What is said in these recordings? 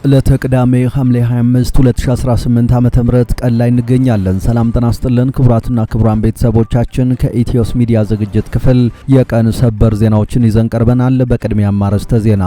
ለተቅዳሜ ሐምሌ 25 2018 ዓ.ም ቀን ላይ እንገኛለን። ሰላም ጤና ይስጥልን ክቡራትና ክቡራን ቤተሰቦቻችን ከኢትዮስ ሚዲያ ዝግጅት ክፍል የቀን ሰበር ዜናዎችን ይዘን ቀርበናል። በቅድሚያ አርዕስተ ዜና።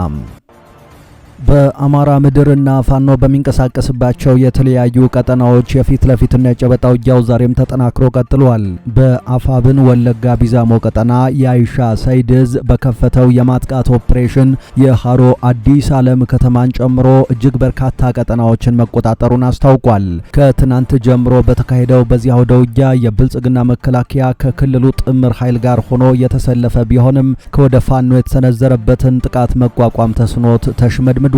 በአማራ ምድርና ፋኖ በሚንቀሳቀስባቸው የተለያዩ ቀጠናዎች የፊት ለፊትና የጨበጣ ውጊያው ዛሬም ተጠናክሮ ቀጥሏል። በአፋብን ወለጋ ቢዛሞ ቀጠና የአይሻ ሰይድዝ በከፈተው የማጥቃት ኦፕሬሽን የሃሮ አዲስ ዓለም ከተማን ጨምሮ እጅግ በርካታ ቀጠናዎችን መቆጣጠሩን አስታውቋል። ከትናንት ጀምሮ በተካሄደው በዚህ አውደ ውጊያ የብልጽግና መከላከያ ከክልሉ ጥምር ኃይል ጋር ሆኖ የተሰለፈ ቢሆንም ከወደ ፋኖ የተሰነዘረበትን ጥቃት መቋቋም ተስኖት ተሽመድምዷል።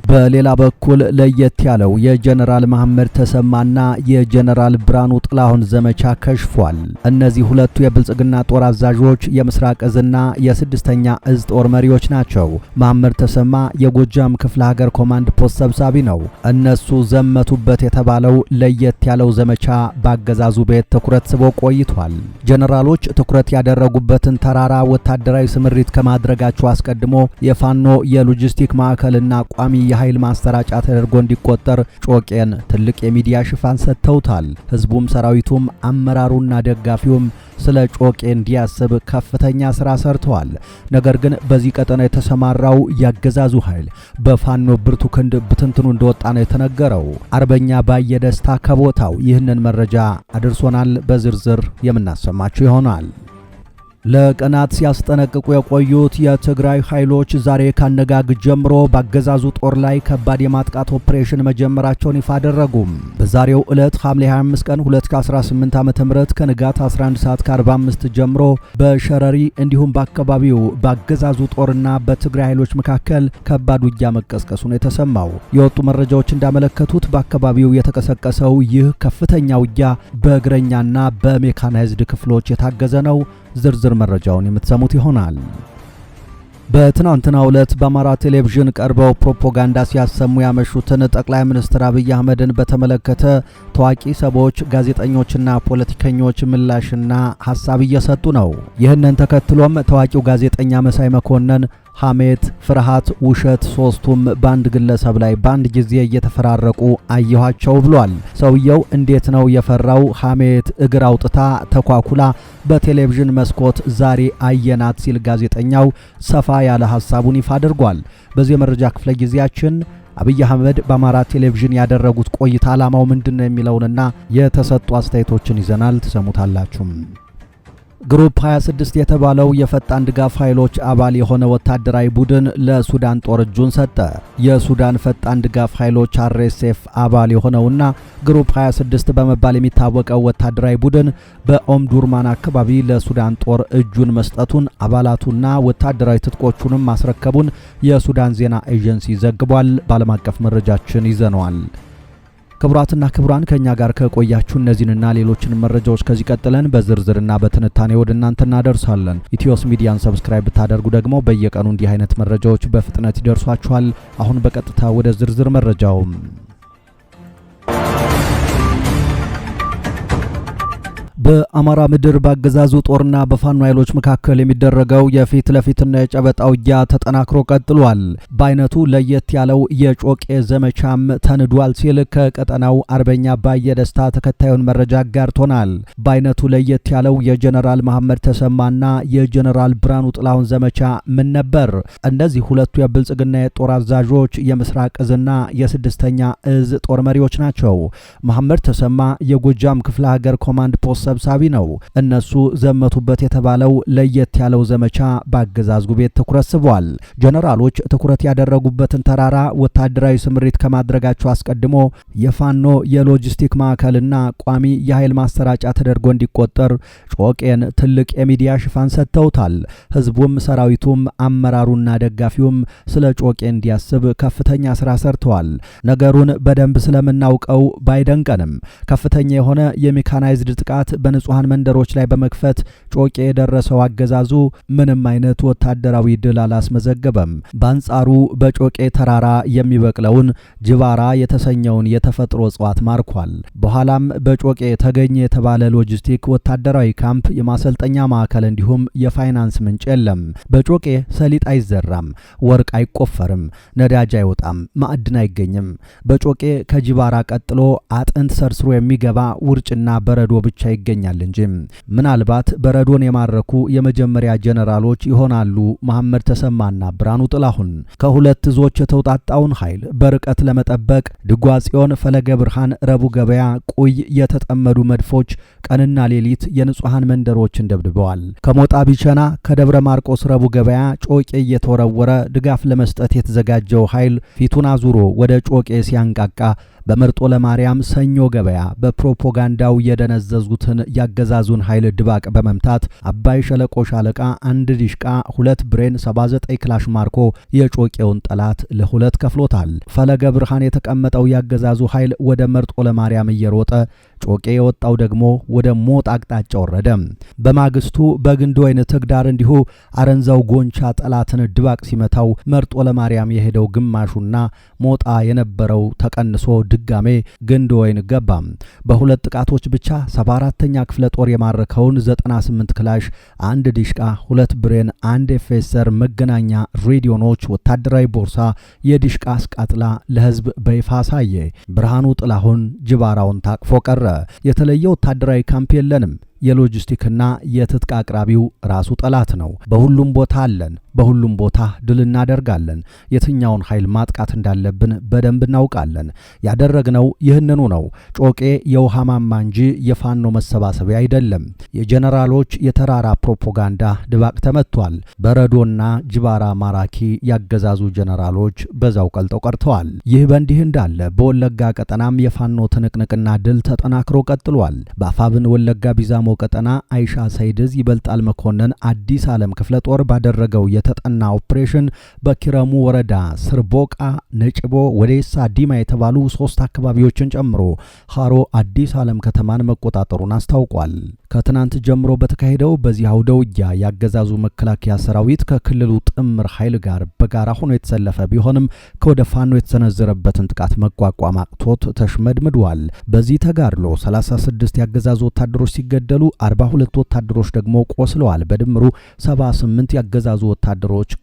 በሌላ በኩል ለየት ያለው የጀነራል መሐመድ ተሰማና የጀነራል ብርሃኑ ጥላሁን ዘመቻ ከሽፏል። እነዚህ ሁለቱ የብልጽግና ጦር አዛዦች የምስራቅ እዝና የስድስተኛ እዝ ጦር መሪዎች ናቸው። መሐመድ ተሰማ የጎጃም ክፍለ ሀገር ኮማንድ ፖስት ሰብሳቢ ነው። እነሱ ዘመቱበት የተባለው ለየት ያለው ዘመቻ በአገዛዙ ቤት ትኩረት ስቦ ቆይቷል። ጀነራሎች ትኩረት ያደረጉበትን ተራራ ወታደራዊ ስምሪት ከማድረጋቸው አስቀድሞ የፋኖ የሎጂስቲክ ማዕከልና ቋሚ የኃይል ማስተራጫ ተደርጎ እንዲቆጠር ጮቄን ትልቅ የሚዲያ ሽፋን ሰጥተውታል። ህዝቡም ሰራዊቱም አመራሩና ደጋፊውም ስለ ጮቄ እንዲያስብ ከፍተኛ ስራ ሰርተዋል። ነገር ግን በዚህ ቀጠና የተሰማራው ያገዛዙ ኃይል በፋኖ ብርቱ ክንድ ብትንትኑ እንደወጣ ነው የተነገረው። አርበኛ ባየደስታ ከቦታው ይህንን መረጃ አድርሶናል። በዝርዝር የምናሰማችሁ ይሆናል። ለቀናት ሲያስጠነቅቁ የቆዩት የትግራይ ኃይሎች ዛሬ ካነጋግ ጀምሮ በአገዛዙ ጦር ላይ ከባድ የማጥቃት ኦፕሬሽን መጀመራቸውን ይፋ አደረጉም። በዛሬው ዕለት ሐምሌ 25 ቀን 2018 ዓ.ም ከንጋት 11:45 ጀምሮ በሸረሪ እንዲሁም በአካባቢው በአገዛዙ ጦርና በትግራይ ኃይሎች መካከል ከባድ ውጊያ መቀስቀሱን የተሰማው የወጡ መረጃዎች እንዳመለከቱት በአካባቢው የተቀሰቀሰው ይህ ከፍተኛ ውጊያ በእግረኛና በሜካናይዝድ ክፍሎች የታገዘ ነው። ዝርዝር መረጃውን የምትሰሙት ይሆናል። በትናንትናው ዕለት በአማራ ቴሌቪዥን ቀርበው ፕሮፓጋንዳ ሲያሰሙ ያመሹትን ጠቅላይ ሚኒስትር አብይ አህመድን በተመለከተ ታዋቂ ሰዎች፣ ጋዜጠኞችና ፖለቲከኞች ምላሽና ሐሳብ እየሰጡ ነው። ይህንን ተከትሎም ታዋቂው ጋዜጠኛ መሳይ መኮንን ሐሜት፣ ፍርሃት፣ ውሸት ሶስቱም በአንድ ግለሰብ ላይ በአንድ ጊዜ እየተፈራረቁ አየኋቸው ብሏል። ሰውየው እንዴት ነው የፈራው? ሐሜት እግር አውጥታ ተኳኩላ በቴሌቪዥን መስኮት ዛሬ አየናት ሲል ጋዜጠኛው ሰፋ ያለ ሐሳቡን ይፋ አድርጓል። በዚህ የመረጃ ክፍለ ጊዜያችን አብይ አህመድ በአማራ ቴሌቪዥን ያደረጉት ቆይታ ዓላማው ምንድነው የሚለውንና የተሰጡ አስተያየቶችን ይዘናል፣ ትሰሙታላችሁ። ግሩፕ 26 የተባለው የፈጣን ድጋፍ ኃይሎች አባል የሆነ ወታደራዊ ቡድን ለሱዳን ጦር እጁን ሰጠ። የሱዳን ፈጣን ድጋፍ ኃይሎች አርኤስኤፍ አባል የሆነውና ግሩፕ 26 በመባል የሚታወቀው ወታደራዊ ቡድን በኦምዱርማን አካባቢ ለሱዳን ጦር እጁን መስጠቱን አባላቱና ወታደራዊ ትጥቆቹንም ማስረከቡን የሱዳን ዜና ኤጀንሲ ዘግቧል። በዓለም አቀፍ መረጃችን ይዘነዋል። ክቡራትና ክቡራን ከኛ ጋር ከቆያችሁ እነዚህንና ሌሎችን መረጃዎች ከዚህ ቀጥለን በዝርዝርና በትንታኔ ወደ እናንተ እናደርሳለን። ኢትዮስ ሚዲያን ሰብስክራይብ ብታደርጉ ደግሞ በየቀኑ እንዲህ አይነት መረጃዎች በፍጥነት ይደርሷችኋል። አሁን በቀጥታ ወደ ዝርዝር መረጃው። በአማራ ምድር በአገዛዙ ጦርና በፋኖ ኃይሎች መካከል የሚደረገው የፊት ለፊትና የጨበጣ ውጊያ ተጠናክሮ ቀጥሏል። በአይነቱ ለየት ያለው የጮቄ ዘመቻም ተንዷል ሲል ከቀጠናው አርበኛ ባየደስታ ተከታዩን መረጃ አጋርቶናል። በአይነቱ ለየት ያለው የጀነራል መሐመድ ተሰማና የጀነራል ብርሃኑ ጥላሁን ዘመቻ ምን ነበር? እነዚህ ሁለቱ የብልጽግና የጦር አዛዦች የምስራቅ እዝና የስድስተኛ እዝ ጦር መሪዎች ናቸው። መሐመድ ተሰማ የጎጃም ክፍለ ሀገር ኮማንድ ፖስት ሰብሳቢ ነው። እነሱ ዘመቱበት የተባለው ለየት ያለው ዘመቻ በአገዛዙ ቤት ትኩረት ስቧል። ጀነራሎች ትኩረት ያደረጉበትን ተራራ ወታደራዊ ስምሪት ከማድረጋቸው አስቀድሞ የፋኖ የሎጂስቲክ ማዕከልና ቋሚ የኃይል ማስተራጫ ተደርጎ እንዲቆጠር ጮቄን ትልቅ የሚዲያ ሽፋን ሰጥተውታል። ህዝቡም ሰራዊቱም አመራሩና ደጋፊውም ስለ ጮቄ እንዲያስብ ከፍተኛ ስራ ሰርተዋል። ነገሩን በደንብ ስለምናውቀው ባይደንቀንም ከፍተኛ የሆነ የሜካናይዝድ ጥቃት በንጹሃን መንደሮች ላይ በመክፈት ጮቄ የደረሰው አገዛዙ ምንም አይነት ወታደራዊ ድል አላስመዘገበም። በአንጻሩ በጮቄ ተራራ የሚበቅለውን ጅባራ የተሰኘውን የተፈጥሮ እጽዋት ማርኳል። በኋላም በጮቄ ተገኘ የተባለ ሎጂስቲክ ወታደራዊ ካምፕ፣ የማሰልጠኛ ማዕከል እንዲሁም የፋይናንስ ምንጭ የለም። በጮቄ ሰሊጥ አይዘራም፣ ወርቅ አይቆፈርም፣ ነዳጅ አይወጣም፣ ማዕድን አይገኝም። በጮቄ ከጅባራ ቀጥሎ አጥንት ሰርስሮ የሚገባ ውርጭና በረዶ ብቻ ይገኛል እንጂ። ምናልባት በረዶን የማረኩ የመጀመሪያ ጀነራሎች ይሆናሉ መሐመድ ተሰማና ብርሃኑ ጥላሁን። ከሁለት እዞች የተውጣጣውን ኃይል በርቀት ለመጠበቅ ድጓጽዮን፣ ፈለገ ብርሃን፣ ረቡ ገበያ፣ ቁይ የተጠመዱ መድፎች ቀንና ሌሊት የንጹሃን መንደሮችን ደብድበዋል። ከሞጣ ቢቸና፣ ከደብረ ማርቆስ ረቡ ገበያ ጮቄ እየተወረወረ ድጋፍ ለመስጠት የተዘጋጀው ኃይል ፊቱን አዙሮ ወደ ጮቄ ሲያንቃቃ በመርጦ ለማርያም ሰኞ ገበያ በፕሮፓጋንዳው የደነዘዙትን ያገዛዙን ኃይል ድባቅ በመምታት አባይ ሸለቆ ሻለቃ 1 ዲሽቃ 2 ብሬን 79 ክላሽ ማርኮ የጮቄውን ጠላት ለሁለት ከፍሎታል። ፈለገ ብርሃን የተቀመጠው ያገዛዙ ኃይል ወደ መርጦ ለማርያም እየሮጠ ጮቄ የወጣው ደግሞ ወደ ሞጣ አቅጣጫ ወረደ። በማግስቱ በግንድ ወይን ትግዳር እንዲሁ አረንዛው ጎንቻ ጠላትን ድባቅ ሲመታው መርጦ ለማርያም የሄደው ግማሹና ሞጣ የነበረው ተቀንሶ ድጋሜ ግንድ ወይን ገባ። በሁለት ጥቃቶች ብቻ 74ኛ ክፍለ ጦር የማረከውን 98 ክላሽ 1 ዲሽቃ 2 ብሬን 1 ኤፌሰር መገናኛ ሬዲዮኖች ወታደራዊ ቦርሳ የዲሽቃ አስቃጥላ ለህዝብ በይፋ አሳየ። ብርሃኑ ጥላሁን ጅባራውን ታቅፎ ቀረ። የተለየ ወታደራዊ ካምፕ የለንም። የሎጂስቲክና የትጥቅ አቅራቢው ራሱ ጠላት ነው። በሁሉም ቦታ አለን። በሁሉም ቦታ ድል እናደርጋለን። የትኛውን ኃይል ማጥቃት እንዳለብን በደንብ እናውቃለን። ያደረግነው ይህንኑ ነው። ጮቄ የውሃ ማማ እንጂ የፋኖ መሰባሰቢያ አይደለም። የጀነራሎች የተራራ ፕሮፓጋንዳ ድባቅ ተመቷል። በረዶና ጅባራ ማራኪ ያገዛዙ ጀነራሎች በዛው ቀልጠው ቀርተዋል። ይህ በእንዲህ እንዳለ በወለጋ ቀጠናም የፋኖ ትንቅንቅና ድል ተጠናክሮ ቀጥሏል። በአፋብን ወለጋ ቢዛሞ ቀጠና አይሻ ሰይድዝ ይበልጣል መኮንን አዲስ ዓለም ክፍለ ጦር ባደረገው የተጠና ኦፕሬሽን በኪረሙ ወረዳ ስርቦቃ፣ ነጭቦ፣ ወዴሳ፣ ዲማ የተባሉ 3 አካባቢዎችን ጨምሮ ሃሮ አዲስ ዓለም ከተማን መቆጣጠሩን አስታውቋል። ከትናንት ጀምሮ በተካሄደው በዚህ አውደ ውጊያ ያገዛዙ መከላከያ ሰራዊት ከክልሉ ጥምር ኃይል ጋር በጋራ ሆኖ የተሰለፈ ቢሆንም ከወደ ፋኖ የተሰነዘረበትን ጥቃት መቋቋም አቅቶት ተሽመድምዷል። በዚህ ተጋድሎ 36 ያገዛዙ ወታደሮች ሲገደሉ 42 ወታደሮች ደግሞ ቆስለዋል። በድምሩ 78 ያገዛዙ ወታደሮች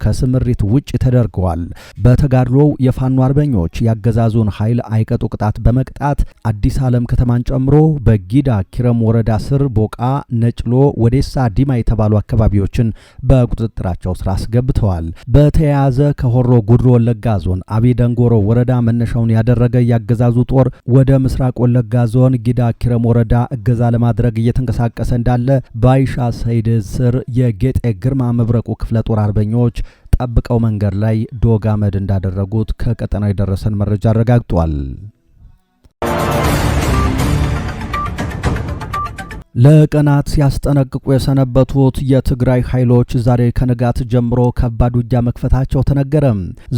ከስምሪት ውጭ ተደርገዋል። በተጋድሎው የፋኖ አርበኞች ያገዛዙን ኃይል አይቀጡ ቅጣት በመቅጣት አዲስ ዓለም ከተማን ጨምሮ በጊዳ ኪረም ወረዳ ስር ቦቃ፣ ነጭሎ፣ ወዴሳ፣ ዲማ የተባሉ አካባቢዎችን በቁጥጥራቸው ስር አስገብተዋል። በተያያዘ ከሆሮ ጉድሮ ወለጋ ዞን አቤ ደንጎሮ ወረዳ መነሻውን ያደረገ ያገዛዙ ጦር ወደ ምስራቅ ወለጋ ዞን ጊዳ ኪረም ወረዳ እገዛ ለማድረግ እየተንቀሳቀሰ እንዳለ በአይሻ ሰይድ ስር የጌጤ ግርማ መብረቁ ክፍለ ጦር አርበኞች ጠብቀው መንገድ ላይ ዶግ አመድ እንዳደረጉት ከቀጠናው የደረሰን መረጃ አረጋግጧል። ለቀናት ሲያስጠነቅቁ የሰነበቱት የትግራይ ኃይሎች ዛሬ ከንጋት ጀምሮ ከባድ ውጊያ መክፈታቸው ተነገረ።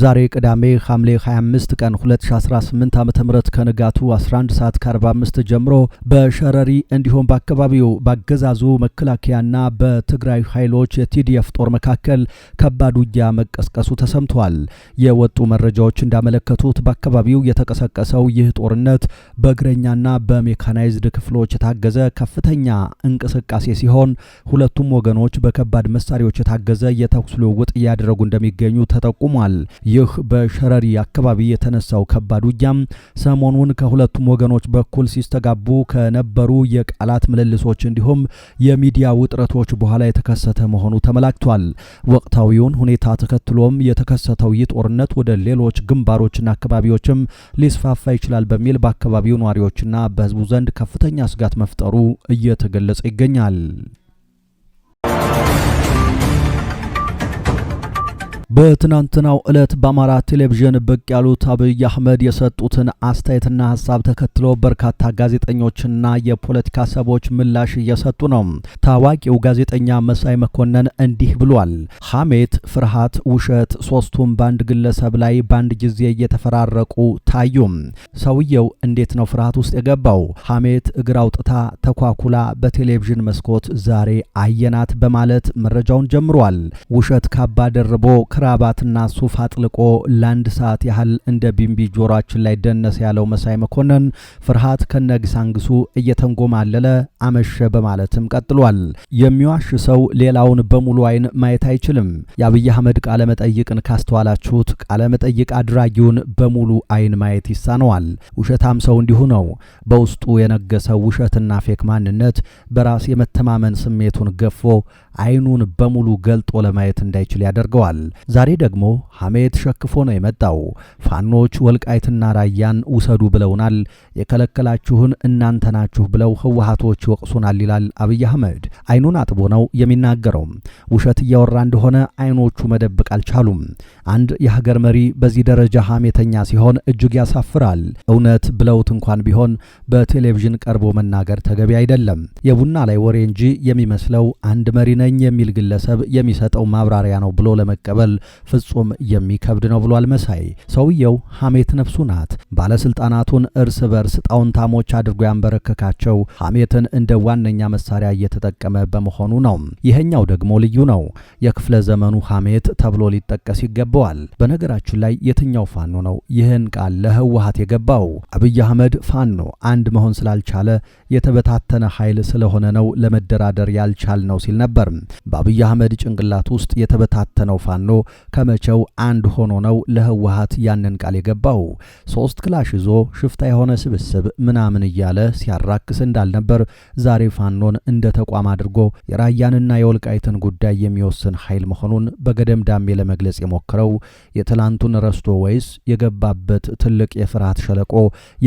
ዛሬ ቅዳሜ ሐምሌ 25 ቀን 2018 ዓ.ም ከንጋቱ 11 ሰዓት ከ45 ጀምሮ በሸረሪ እንዲሁም በአካባቢው ባገዛዙ መከላከያና በትግራይ ኃይሎች የቲዲኤፍ ጦር መካከል ከባድ ውጊያ መቀስቀሱ ተሰምቷል። የወጡ መረጃዎች እንዳመለከቱት በአካባቢው የተቀሰቀሰው ይህ ጦርነት በእግረኛና በሜካናይዝድ ክፍሎች የታገዘ ከፍተኛ እንቅስቃሴ ሲሆን ሁለቱም ወገኖች በከባድ መሳሪያዎች የታገዘ የተኩስ ልውውጥ እያደረጉ እንደሚገኙ ተጠቁሟል። ይህ በሸረሪ አካባቢ የተነሳው ከባድ ውጊያም ሰሞኑን ከሁለቱም ወገኖች በኩል ሲስተጋቡ ከነበሩ የቃላት ምልልሶች እንዲሁም የሚዲያ ውጥረቶች በኋላ የተከሰተ መሆኑ ተመላክቷል። ወቅታዊውን ሁኔታ ተከትሎም የተከሰተው ይህ ጦርነት ወደ ሌሎች ግንባሮችና አካባቢዎችም ሊስፋፋ ይችላል በሚል በአካባቢው ነዋሪዎችና በሕዝቡ ዘንድ ከፍተኛ ስጋት መፍጠሩ እየተገለጸ ይገኛል። በትናንትናው ዕለት በአማራ ቴሌቪዥን ብቅ ያሉት አብይ አህመድ የሰጡትን አስተያየትና ሐሳብ ተከትሎ በርካታ ጋዜጠኞችና የፖለቲካ ሰዎች ምላሽ እየሰጡ ነው። ታዋቂው ጋዜጠኛ መሳይ መኮንን እንዲህ ብሏል። ሐሜት፣ ፍርሃት፣ ውሸት ሶስቱም በአንድ ግለሰብ ላይ በአንድ ጊዜ እየተፈራረቁ ታዩ። ሰውየው እንዴት ነው ፍርሃት ውስጥ የገባው? ሐሜት እግር አውጥታ ተኳኩላ በቴሌቪዥን መስኮት ዛሬ አየናት በማለት መረጃውን ጀምሯል። ውሸት ካባ ደርቦ ክራባትና ሱፍ አጥልቆ ለአንድ ሰዓት ያህል እንደ ቢምቢ ጆሮአችን ላይ ደነሰ ያለው መሳይ መኮንን ፍርሃት ከነግሳንግሱ እየተንጎማለለ አመሸ በማለትም ቀጥሏል። የሚዋሽ ሰው ሌላውን በሙሉ አይን ማየት አይችልም። የአብይ አህመድ ቃለ መጠይቅን ካስተዋላችሁት ቃለ መጠይቅ አድራጊውን በሙሉ አይን ማየት ይሳነዋል። ውሸታም ሰው እንዲሁ ነው። በውስጡ የነገሰው ውሸትና ፌክ ማንነት በራስ የመተማመን ስሜቱን ገፎ አይኑን በሙሉ ገልጦ ለማየት እንዳይችል ያደርገዋል። ዛሬ ደግሞ ሐሜት ሸክፎ ነው የመጣው። ፋኖች ወልቃይትና ራያን ውሰዱ ብለውናል፣ የከለከላችሁን እናንተ ናችሁ ብለው ህወሓቶች ይወቅሱናል ይላል አብይ አህመድ። አይኑን አጥቦ ነው የሚናገረው። ውሸት እያወራ እንደሆነ አይኖቹ መደበቅ አልቻሉም። አንድ የሀገር መሪ በዚህ ደረጃ ሐሜተኛ ሲሆን እጅግ ያሳፍራል። እውነት ብለውት እንኳን ቢሆን በቴሌቪዥን ቀርቦ መናገር ተገቢ አይደለም። የቡና ላይ ወሬ እንጂ የሚመስለው አንድ መሪ ነኝ የሚል ግለሰብ የሚሰጠው ማብራሪያ ነው ብሎ ለመቀበል ፍጹም የሚከብድ ነው ብሏል መሳይ። ሰውየው ሐሜት ነፍሱ ናት። ባለስልጣናቱን እርስ በርስ ጣውንታሞች አድርጎ ያንበረከካቸው ሐሜትን እንደ ዋነኛ መሳሪያ እየተጠቀመ በመሆኑ ነው። ይሄኛው ደግሞ ልዩ ነው። የክፍለ ዘመኑ ሐሜት ተብሎ ሊጠቀስ ይገባዋል። በነገራችን ላይ የትኛው ፋኖ ነው ይህን ቃል ለህወሓት የገባው? አብይ አህመድ ፋኖ አንድ መሆን ስላልቻለ የተበታተነ ኃይል ስለሆነ ነው ለመደራደር ያልቻል ነው ሲል ነበር። በአብይ አህመድ ጭንቅላት ውስጥ የተበታተነው ፋኖ ከመቼው አንድ ሆኖ ነው ለህወሓት ያንን ቃል የገባው? ሶስት ክላሽ ይዞ ሽፍታ የሆነ ስብስብ ምናምን እያለ ሲያራክስ እንዳልነበር ዛሬ ፋኖን እንደ ተቋም አድርጎ የራያንና የወልቃይትን ጉዳይ የሚወስን ኃይል መሆኑን በገደምዳሜ ለመግለጽ የሞከረው የትላንቱን ረስቶ ወይስ የገባበት ትልቅ የፍርሃት ሸለቆ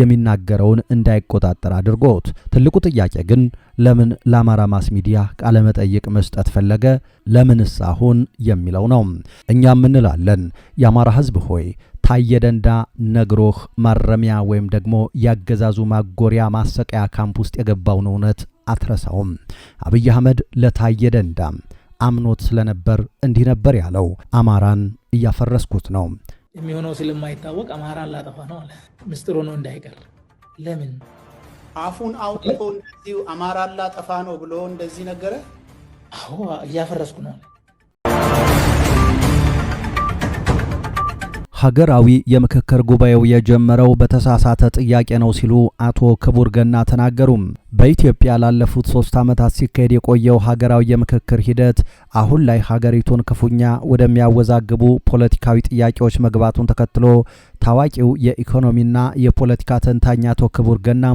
የሚናገረውን እንዳይቆጣጠር አድርጎት? ትልቁ ጥያቄ ግን ለምን ለአማራ ማስ ሚዲያ ቃለ መጠይቅ መስጠት ፈለገ? ለምንስ አሁን የሚለው ነው። እኛም እንላለን የአማራ ህዝብ ሆይ ታየ ደንዳ ነግሮህ ማረሚያ ወይም ደግሞ ያገዛዙ ማጎሪያ ማሰቂያ ካምፕ ውስጥ የገባውን እውነት አትረሳውም። አብይ አህመድ ለታየ ደንዳ አምኖት ስለነበር እንዲህ ነበር ያለው። አማራን እያፈረስኩት ነው። የሚሆነው ስለማይታወቅ አማራን ላጠፋ ነው አለ። ምስጢሩ ነው እንዳይቀር። ለምን አፉን አውጥቶ እንደዚህ አማራን ላጠፋ ነው ብሎ እንደዚህ ነገረ? አዎ እያፈረስኩ ነው። ሀገራዊ የምክክር ጉባኤው የጀመረው በተሳሳተ ጥያቄ ነው ሲሉ አቶ ክቡር ገና ተናገሩም። በኢትዮጵያ ላለፉት 3 ዓመታት ሲካሄድ የቆየው ሀገራዊ የምክክር ሂደት አሁን ላይ ሀገሪቱን ክፉኛ ወደሚያወዛግቡ ፖለቲካዊ ጥያቄዎች መግባቱን ተከትሎ ታዋቂው የኢኮኖሚና የፖለቲካ ተንታኝ አቶ ክቡር ገና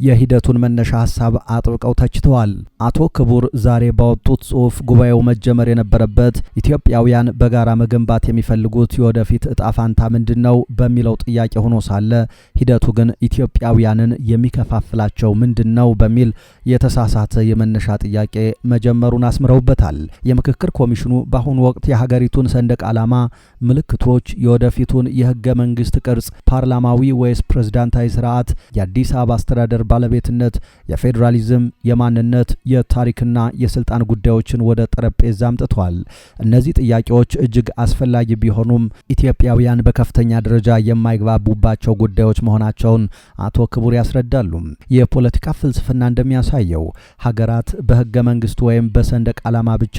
የሂደቱን መነሻ ሐሳብ አጥብቀው ተችተዋል። አቶ ክቡር ዛሬ ባወጡት ጽሑፍ ጉባኤው መጀመር የነበረበት ኢትዮጵያውያን በጋራ መገንባት የሚፈልጉት የወደፊት እጣ ፋንታ ምንድነው በሚለው ጥያቄ ሆኖ ሳለ ሂደቱ ግን ኢትዮጵያውያንን የሚከፋፍላቸው ምንድነው በሚል የተሳሳተ የመነሻ ጥያቄ መጀመሩን አስምረውበታል። የምክክር ኮሚሽኑ በአሁኑ ወቅት የሀገሪቱን ሰንደቅ ዓላማ ምልክቶች፣ የወደፊቱን የህገ መንግስት ቅርጽ፣ ፓርላማዊ ወይስ ፕሬዝዳንታዊ ስርዓት፣ የአዲስ አበባ አስተዳደር ባለቤትነት፣ የፌዴራሊዝም፣ የማንነት፣ የታሪክና የስልጣን ጉዳዮችን ወደ ጠረጴዛ አምጥቷል። እነዚህ ጥያቄዎች እጅግ አስፈላጊ ቢሆኑም ኢትዮጵያውያን በከፍተኛ ደረጃ የማይግባቡባቸው ጉዳዮች መሆናቸውን አቶ ክቡር ያስረዳሉ። የፖለቲካ ፍልስፍና እንደሚያሳየው ሀገራት በህገ መንግስት ወይም በሰንደቅ ዓላማ ብቻ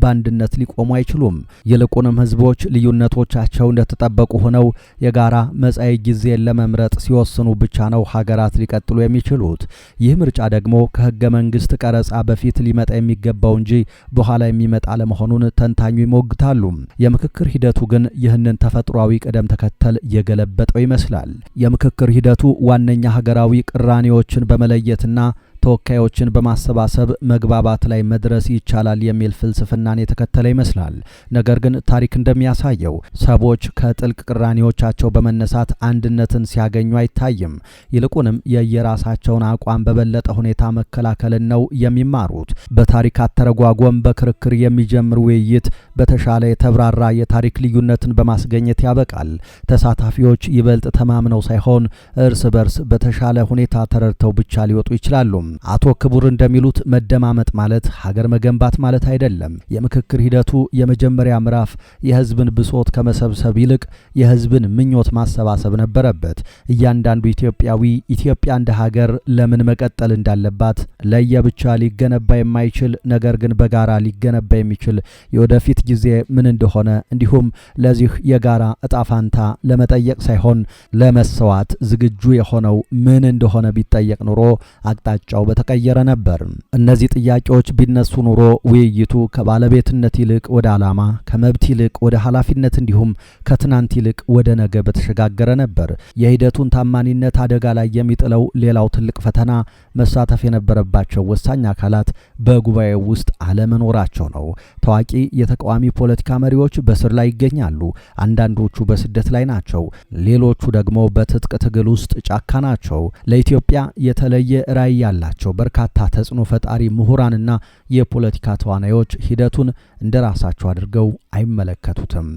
በአንድነት ሊቆሙ አይችሉም። ይልቁንም ህዝቦች ልዩነቶቻቸው እንደተጠበቁ ሆነው የጋራ መጻኢ ጊዜን ለመምረጥ ሲወስኑ ብቻ ነው ሀገራት ሊቀጥሉ የሚችሉት። ይህ ምርጫ ደግሞ ከህገ መንግስት ቀረጻ በፊት ሊመጣ የሚገባው እንጂ በኋላ የሚመጣ ለመሆኑን ተንታኙ ይሞግታሉ። የምክክር ሂደቱ ግን ይህንን ተፈጥሯዊ ቅደም ተከተል የገለበጠው ይመስላል። የምክክር ሂደቱ ዋነኛ ሀገራዊ ቅራኔዎችን በመለየትና ተወካዮችን በማሰባሰብ መግባባት ላይ መድረስ ይቻላል የሚል ፍልስፍናን የተከተለ ይመስላል። ነገር ግን ታሪክ እንደሚያሳየው ሰዎች ከጥልቅ ቅራኔዎቻቸው በመነሳት አንድነትን ሲያገኙ አይታይም። ይልቁንም የየራሳቸውን አቋም በበለጠ ሁኔታ መከላከልን ነው የሚማሩት። በታሪክ አተረጓጎም በክርክር የሚጀምር ውይይት በተሻለ የተብራራ የታሪክ ልዩነትን በማስገኘት ያበቃል። ተሳታፊዎች ይበልጥ ተማምነው ሳይሆን እርስ በርስ በተሻለ ሁኔታ ተረድተው ብቻ ሊወጡ ይችላሉ። አቶ ክቡር እንደሚሉት መደማመጥ ማለት ሀገር መገንባት ማለት አይደለም። የምክክር ሂደቱ የመጀመሪያ ምዕራፍ የህዝብን ብሶት ከመሰብሰብ ይልቅ የህዝብን ምኞት ማሰባሰብ ነበረበት። እያንዳንዱ ኢትዮጵያዊ ኢትዮጵያ እንደ ሀገር ለምን መቀጠል እንዳለባት ለየብቻ ሊገነባ የማይችል ነገር ግን በጋራ ሊገነባ የሚችል የወደፊት ጊዜ ምን እንደሆነ እንዲሁም ለዚህ የጋራ እጣፋንታ ለመጠየቅ ሳይሆን ለመሰዋት ዝግጁ የሆነው ምን እንደሆነ ቢጠየቅ ኑሮ አቅጣጫው በተቀየረ ነበር። እነዚህ ጥያቄዎች ቢነሱ ኑሮ ውይይቱ ከባለቤትነት ይልቅ ወደ ዓላማ፣ ከመብት ይልቅ ወደ ኃላፊነት እንዲሁም ከትናንት ይልቅ ወደ ነገ በተሸጋገረ ነበር። የሂደቱን ታማኒነት አደጋ ላይ የሚጥለው ሌላው ትልቅ ፈተና መሳተፍ የነበረባቸው ወሳኝ አካላት በጉባኤው ውስጥ አለመኖራቸው ነው። ታዋቂ የተቃዋሚ ፖለቲካ መሪዎች በስር ላይ ይገኛሉ። አንዳንዶቹ በስደት ላይ ናቸው። ሌሎቹ ደግሞ በትጥቅ ትግል ውስጥ ጫካ ናቸው። ለኢትዮጵያ የተለየ ራዕይ ያላቸው በርካታ ተጽዕኖ ፈጣሪ ምሁራንና የፖለቲካ ተዋናዮች ሂደቱን እንደራሳቸው አድርገው አይመለከቱትም።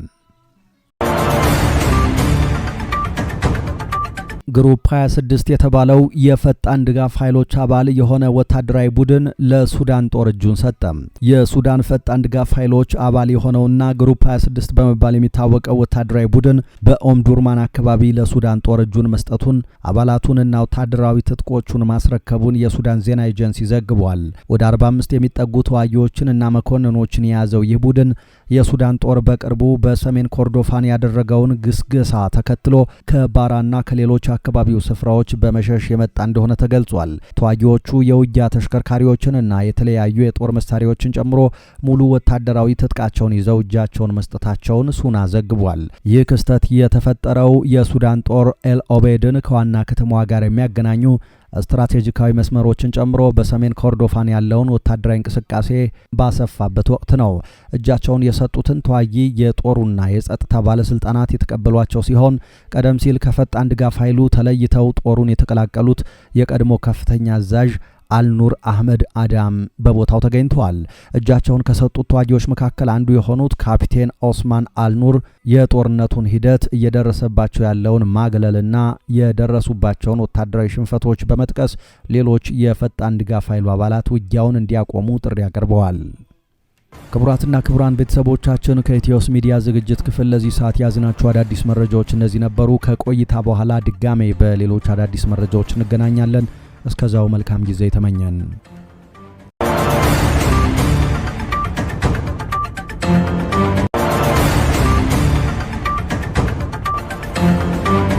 ግሩፕ 26 የተባለው የፈጣን ድጋፍ ኃይሎች አባል የሆነ ወታደራዊ ቡድን ለሱዳን ጦር እጁን ሰጠ። የሱዳን ፈጣን ድጋፍ ኃይሎች አባል የሆነውና ግሩፕ 26 በመባል የሚታወቀው ወታደራዊ ቡድን በኦምዱርማን አካባቢ ለሱዳን ጦር እጁን መስጠቱን፣ አባላቱንና ወታደራዊ ትጥቆቹን ማስረከቡን የሱዳን ዜና ኤጀንሲ ዘግቧል። ወደ 45 የሚጠጉ ተዋጊዎችንና መኮንኖችን የያዘው ይህ ቡድን የሱዳን ጦር በቅርቡ በሰሜን ኮርዶፋን ያደረገውን ግስገሳ ተከትሎ ከባራና ከሌሎች አካባቢው ስፍራዎች በመሸሽ የመጣ እንደሆነ ተገልጿል። ተዋጊዎቹ የውጊያ ተሽከርካሪዎችንና የተለያዩ የጦር መሳሪያዎችን ጨምሮ ሙሉ ወታደራዊ ትጥቃቸውን ይዘው እጃቸውን መስጠታቸውን ሱና ዘግቧል። ይህ ክስተት የተፈጠረው የሱዳን ጦር ኤል ኦቤድን ከዋና ከተማዋ ጋር የሚያገናኙ ስትራቴጂካዊ መስመሮችን ጨምሮ በሰሜን ኮርዶፋን ያለውን ወታደራዊ እንቅስቃሴ ባሰፋበት ወቅት ነው። እጃቸውን የሰጡትን ተዋጊ የጦሩና የጸጥታ ባለስልጣናት የተቀበሏቸው ሲሆን ቀደም ሲል ከፈጣን ድጋፍ ኃይሉ ተለይተው ጦሩን የተቀላቀሉት የቀድሞ ከፍተኛ አዛዥ አልኑር አህመድ አዳም በቦታው ተገኝተዋል። እጃቸውን ከሰጡት ተዋጊዎች መካከል አንዱ የሆኑት ካፒቴን ኦስማን አልኑር የጦርነቱን ሂደት እየደረሰባቸው ያለውን ማግለልና የደረሱባቸውን ወታደራዊ ሽንፈቶች በመጥቀስ ሌሎች የፈጣን ድጋፍ ኃይሉ አባላት ውጊያውን እንዲያቆሙ ጥሪ አቅርበዋል። ክቡራትና ክቡራን ቤተሰቦቻችን ከኢትዮስ ሚዲያ ዝግጅት ክፍል ለዚህ ሰዓት ያዝናቸው አዳዲስ መረጃዎች እነዚህ ነበሩ። ከቆይታ በኋላ ድጋሜ በሌሎች አዳዲስ መረጃዎች እንገናኛለን። እስከዛው መልካም ጊዜ ተመኘን።